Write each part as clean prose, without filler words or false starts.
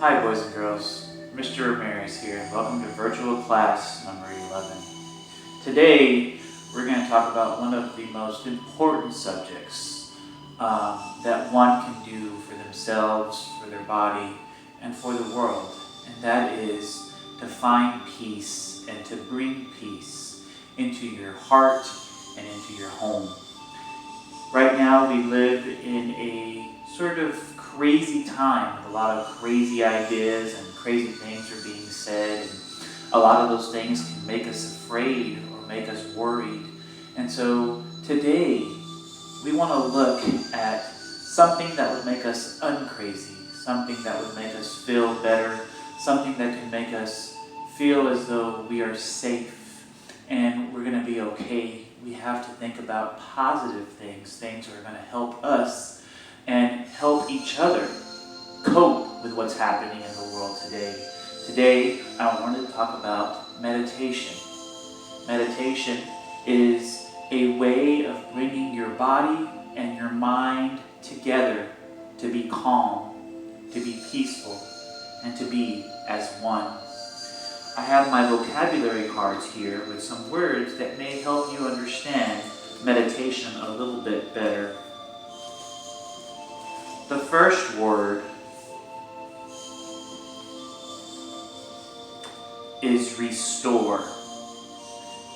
Hi boys and girls, Mr. Ramirez here, and welcome to virtual class number 11. Today we're going to talk about one of the most important subjects that one can do for themselves, for their body, and for the world, and that is to find peace and to bring peace into your heart and into your home. Right now we live in a sort of crazy time with a lot of crazy ideas and crazy things are being said, and a lot of those things can make us afraid or make us worried. And so today we want to look at something that would make us uncrazy, something that would make us feel better, something that can make us feel as though we are safe and we're going to be okay. We have to think about positive things that are going to help us and help each other cope with what's happening in the world today. Today, I wanted to talk about meditation. Meditation is a way of bringing your body and your mind together to be calm, to be peaceful, and to be as one. I have my vocabulary cards here with some words that may help you understand meditation a little bit better. The first word is restore.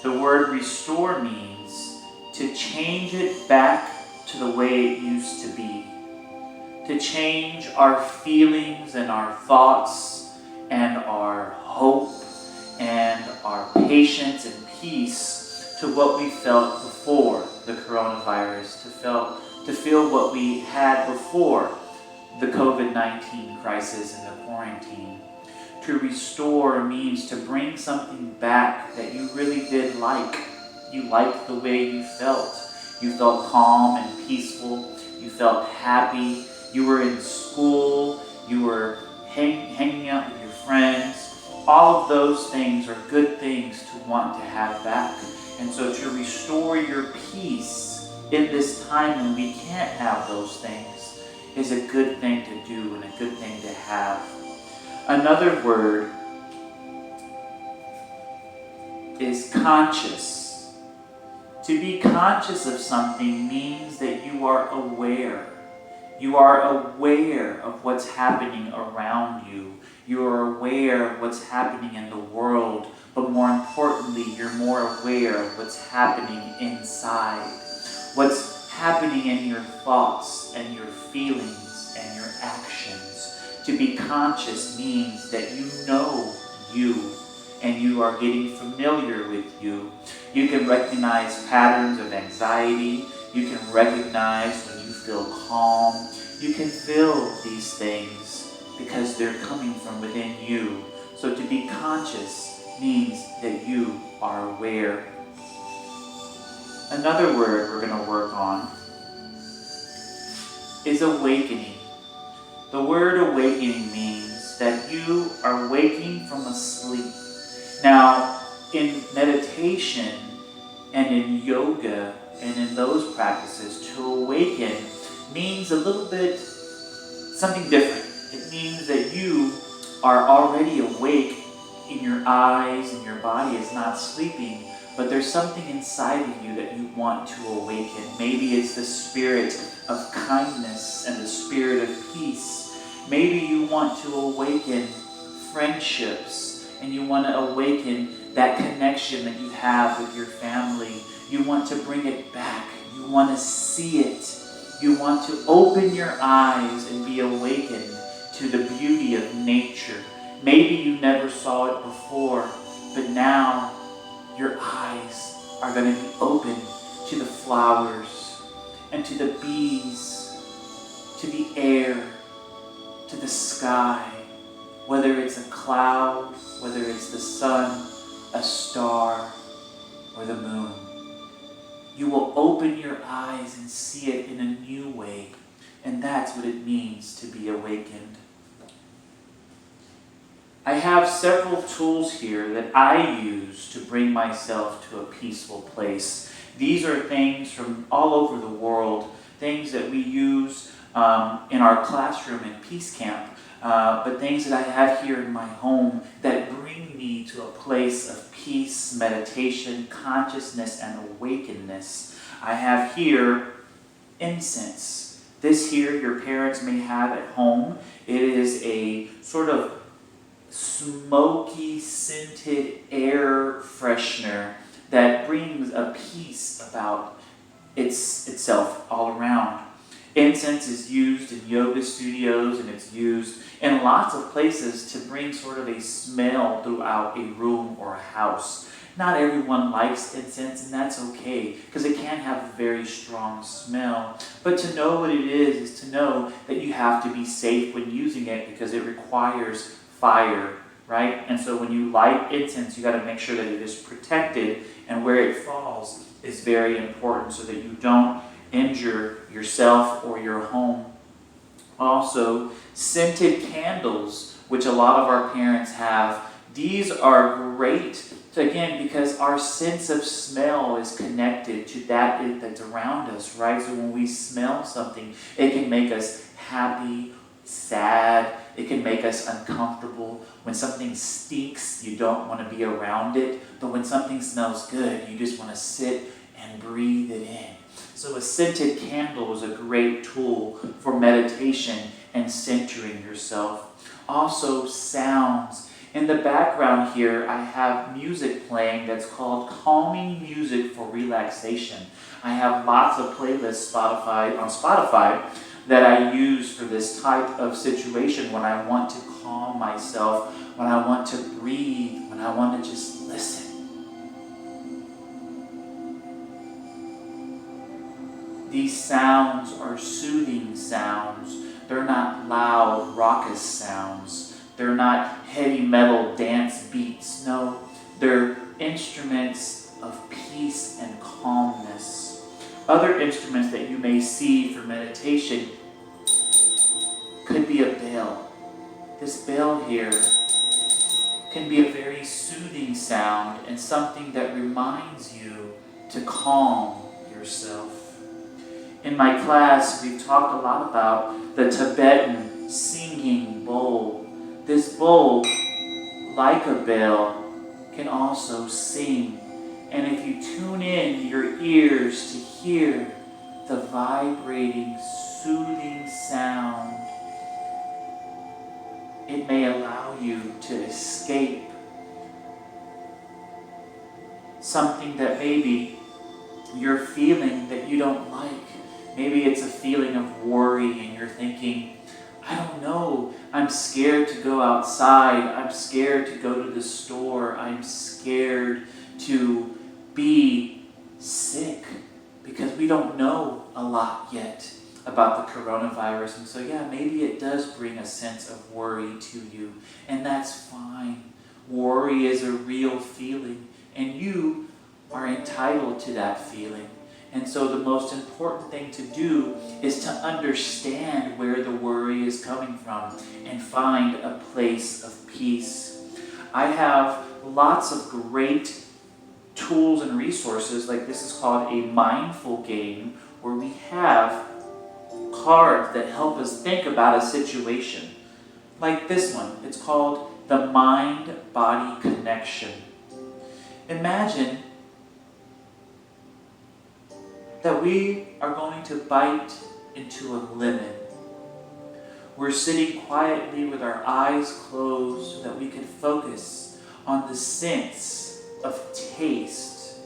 The word restore means to change it back to the way it used to be. To change our feelings and our thoughts and our hope and our patience and peace to what we felt before the coronavirus, to feel what we had before the COVID-19 crisis and the quarantine. To restore means to bring something back that you really did like. You liked the way you felt. You felt calm and peaceful. You felt happy. You were in school. You were hanging out with your friends. All of those things are good things to want to have back. And so to restore your peace in this time when we can't have those things is a good thing to do and a good thing to have. Another word is conscious. To be conscious of something means that you are aware. You are aware of what's happening around you. You are aware of what's happening in the world, but more importantly, you're more aware of what's happening inside. What's happening in your thoughts and your feelings and your actions. To be conscious means that you know you and you are getting familiar with you. You can recognize patterns of anxiety. You can recognize when you feel calm. You can feel these things because they're coming from within you. So to be conscious means that you are aware. Another word we're going to work on is awakening. The word awakening means that you are waking from a sleep. Now, in meditation and in yoga and in those practices, to awaken means a little bit something different. It means that you are already awake in your eyes and your body is not sleeping, but there's something inside of you that you want to awaken. Maybe it's the spirit of kindness and the spirit of peace. Maybe you want to awaken friendships and you want to awaken that connection that you have with your family. You want to bring it back. You want to see it. You want to open your eyes and be awakened to the beauty of nature. Maybe you never saw it before, but now your eyes are going to be open to the flowers and to the bees, to the air, to the sky, whether it's a cloud, whether it's the sun, a star, or the moon. You will open your eyes and see it in a new way, and that's what it means to be awakened. I have several tools here that I use to bring myself to a peaceful place. These are things from all over the world, things that we use in our classroom in Peace Camp. but things that I have here in my home that bring me to a place of peace, meditation, consciousness, and awakeness. I have here incense. This here your parents may have at home. It is a sort of smoky, scented air freshener that brings a peace about itself all around. Incense is used in yoga studios, and it's used in lots of places to bring sort of a smell throughout a room or a house. Not everyone likes incense, and that's okay, because it can have a very strong smell. But to know what it is to know that you have to be safe when using it, because it requires fire, right? And so when you light incense, you got to make sure that it is protected, and where it falls is very important so that you don't injure yourself or your home. Also, scented candles, which a lot of our parents have. These are great, again, because our sense of smell is connected to that that's around us, right? So when we smell something, it can make us happy, sad, it can make us uncomfortable. When something stinks, you don't want to be around it. But when something smells good, you just want to sit and breathe it in. So a scented candle is a great tool for meditation and centering yourself. Also, sounds. In the background here, I have music playing that's called Calming Music for Relaxation. I have lots of playlists on Spotify that I use for this type of situation when I want to calm myself, when I want to breathe, when I want to just listen. These sounds are soothing sounds. They're not loud, raucous sounds. They're not heavy metal dance beats. No, they're instruments of peace and calmness. Other instruments that you may see for meditation could be a bell. This bell here can be a very soothing sound and something that reminds you to calm yourself. In my class, we've talked a lot about the Tibetan singing bowl. This bowl, like a bell, can also sing. And if you tune in your ears to hear the vibrating, soothing sound, it may allow you to escape something that maybe you're feeling that you don't like. Maybe it's a feeling of worry and you're thinking, I don't know, I'm scared to go outside, I'm scared to go to the store, I'm scared to be sick, because we don't know a lot yet about the coronavirus. And so yeah, maybe it does bring a sense of worry to you, and that's fine. Worry is a real feeling, and you are entitled to that feeling. And so the most important thing to do is to understand where the worry is coming from and find a place of peace. I have lots of great tools and resources, like this is called a mindful game, where we have cards that help us think about a situation. Like this one, it's called the Mind-Body Connection. Imagine that we are going to bite into a lemon. We're sitting quietly with our eyes closed so that we can focus on the sense of taste.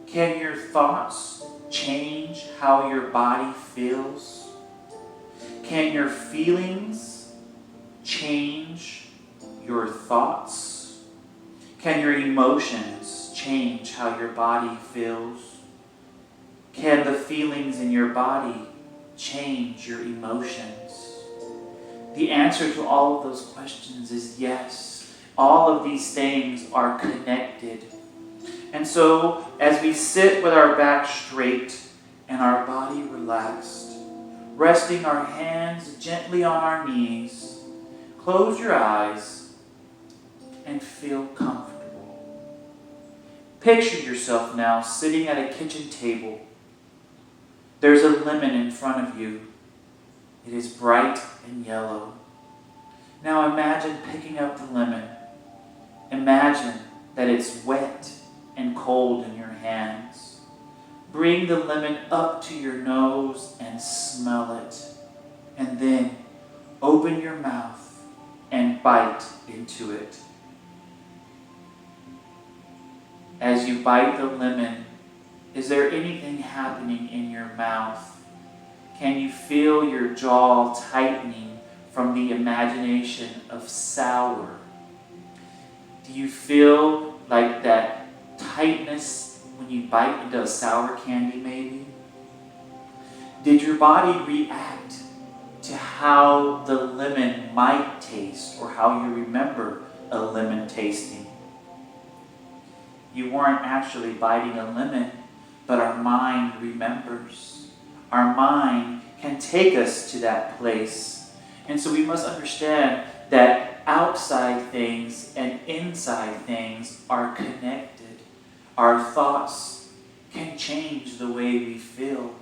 Can your thoughts change how your body feels? Can your feelings change your thoughts? Can your emotions change how your body feels? Can the feelings in your body change your emotions? The answer to all of those questions is yes. All of these things are connected. And so, as we sit with our back straight and our body relaxed, resting our hands gently on our knees, close your eyes and feel comfortable. Picture yourself now sitting at a kitchen table. There's a lemon in front of you. It is bright and yellow. Now imagine picking up the lemon. Imagine that it's wet and cold in your hands. Bring the lemon up to your nose and smell it. And then open your mouth and bite into it. As you bite the lemon, is there anything happening in your mouth? Can you feel your jaw tightening from the imagination of sour? Do you feel like that tightness when you bite into a sour candy maybe? Did your body react to how the lemon might taste or how you remember a lemon tasting? You weren't actually biting a lemon, but our mind remembers. Our mind can take us to that place. And so we must understand that outside things and inside things are connected. Our thoughts can change the way we feel.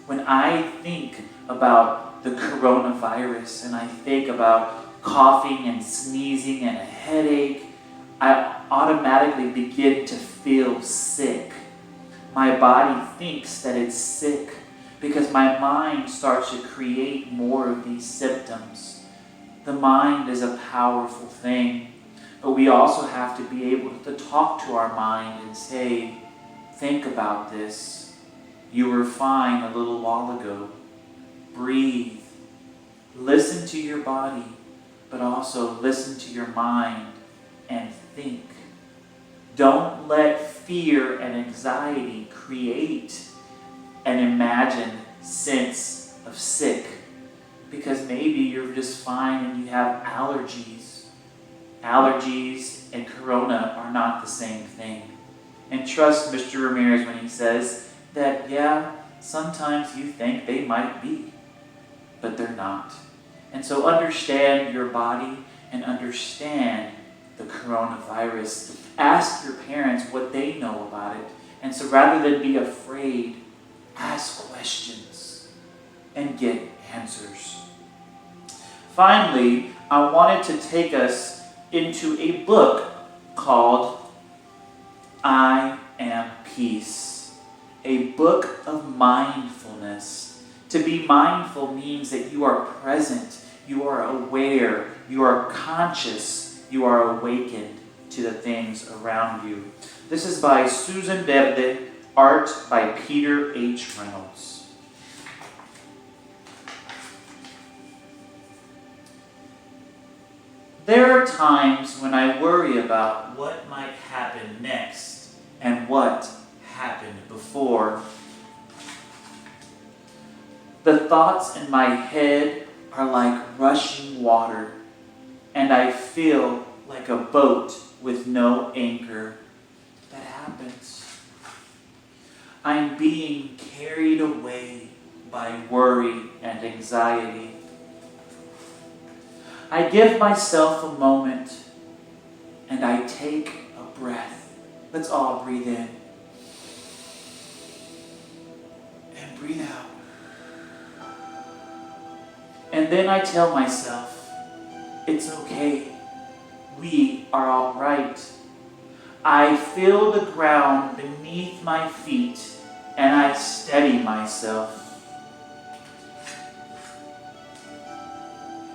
When I think about the coronavirus and I think about coughing and sneezing and a headache, I automatically begin to feel sick. My body thinks that it's sick because my mind starts to create more of these symptoms. The mind is a powerful thing, but we also have to be able to talk to our mind and say, think about this. You were fine a little while ago. Breathe. Listen to your body, but also listen to your mind and think. Don't let fear and anxiety create an imagined sense of sick, because maybe you're just fine and you have allergies. Allergies and corona are not the same thing. And trust Mr. Ramirez when he says that, yeah, sometimes you think they might be, but they're not. And so understand your body and understand the coronavirus. Ask your parents what they know about it. And so rather than be afraid, ask questions and get answers. Finally, I wanted to take us into a book called I Am Peace, a book of mindfulness. To be mindful means that you are present, you are aware, you are conscious, you are awakened to the things around you. This is by Susan Verde, art by Peter H. Reynolds. There are times when I worry about what might happen next and what happened before. The thoughts in my head are like rushing water, and I feel like a boat with no anchor. That happens. I'm being carried away by worry and anxiety. I give myself a moment and I take a breath. Let's all breathe in and breathe out. And then I tell myself, it's okay. We are all right. I feel the ground beneath my feet and I steady myself.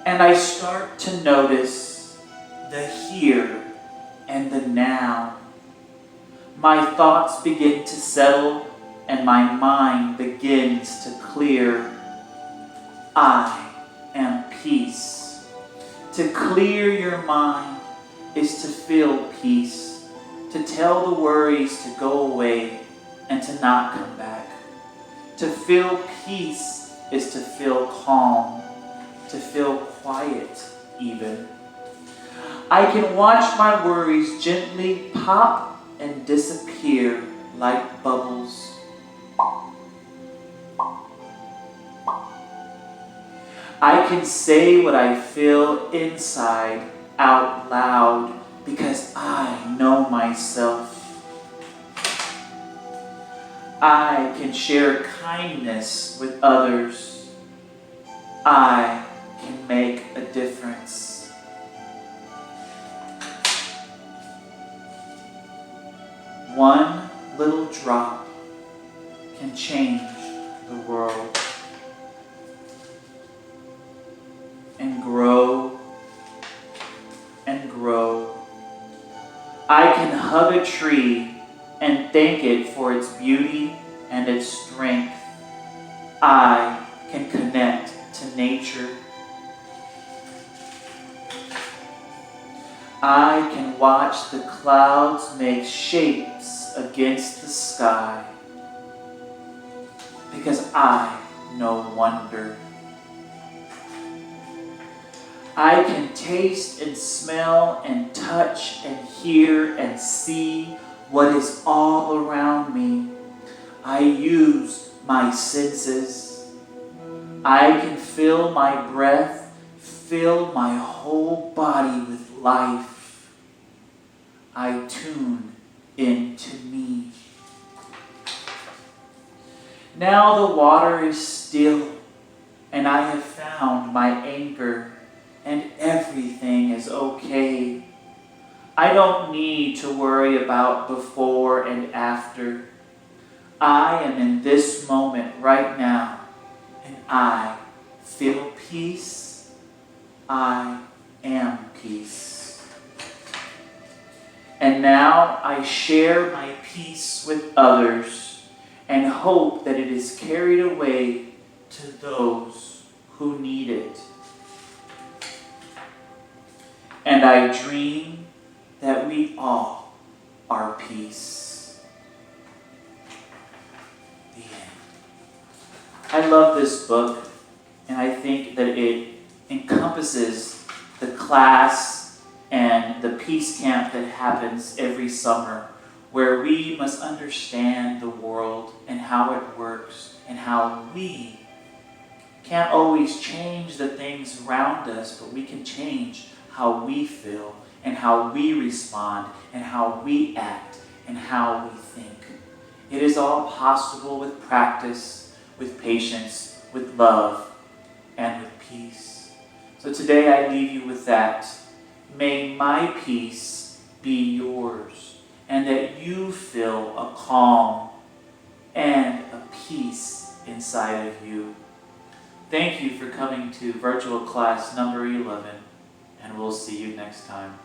And I start to notice the here and the now. My thoughts begin to settle and my mind begins to clear. I am peace. To clear your mind is to feel peace, to tell the worries to go away and to not come back. To feel peace is to feel calm, to feel quiet even. I can watch my worries gently pop and disappear like bubbles. I can say what I feel inside out loud because I know myself. I can share kindness with others. I can make a difference. One little drop can change the world and grow and grow. I can hug a tree and thank it for its beauty and its strength. I can connect to nature. I can watch the clouds make shapes against the sky because I know wonder. I can taste and smell and touch and hear and see what is all around me. I use my senses. I can feel my breath, fill my whole body with life. I tune into me. Now the water is still, and I have found my anchor, and everything is okay. I don't need to worry about before and after. I am in this moment right now, and I feel peace. I am peace. And now I share my peace with others and hope that it is carried away to those who need it. And I dream that we all are peace. The end. I love this book, and I think that it encompasses the class and the peace camp that happens every summer, where we must understand the world and how it works and how we can't always change the things around us, but we can change how we feel and how we respond and how we act and how we think. It is all possible with practice, with patience, with love, and with peace. So today I leave you with that. May my peace be yours, and that you feel a calm and a peace inside of you. Thank you for coming to virtual class number 11, and we'll see you next time.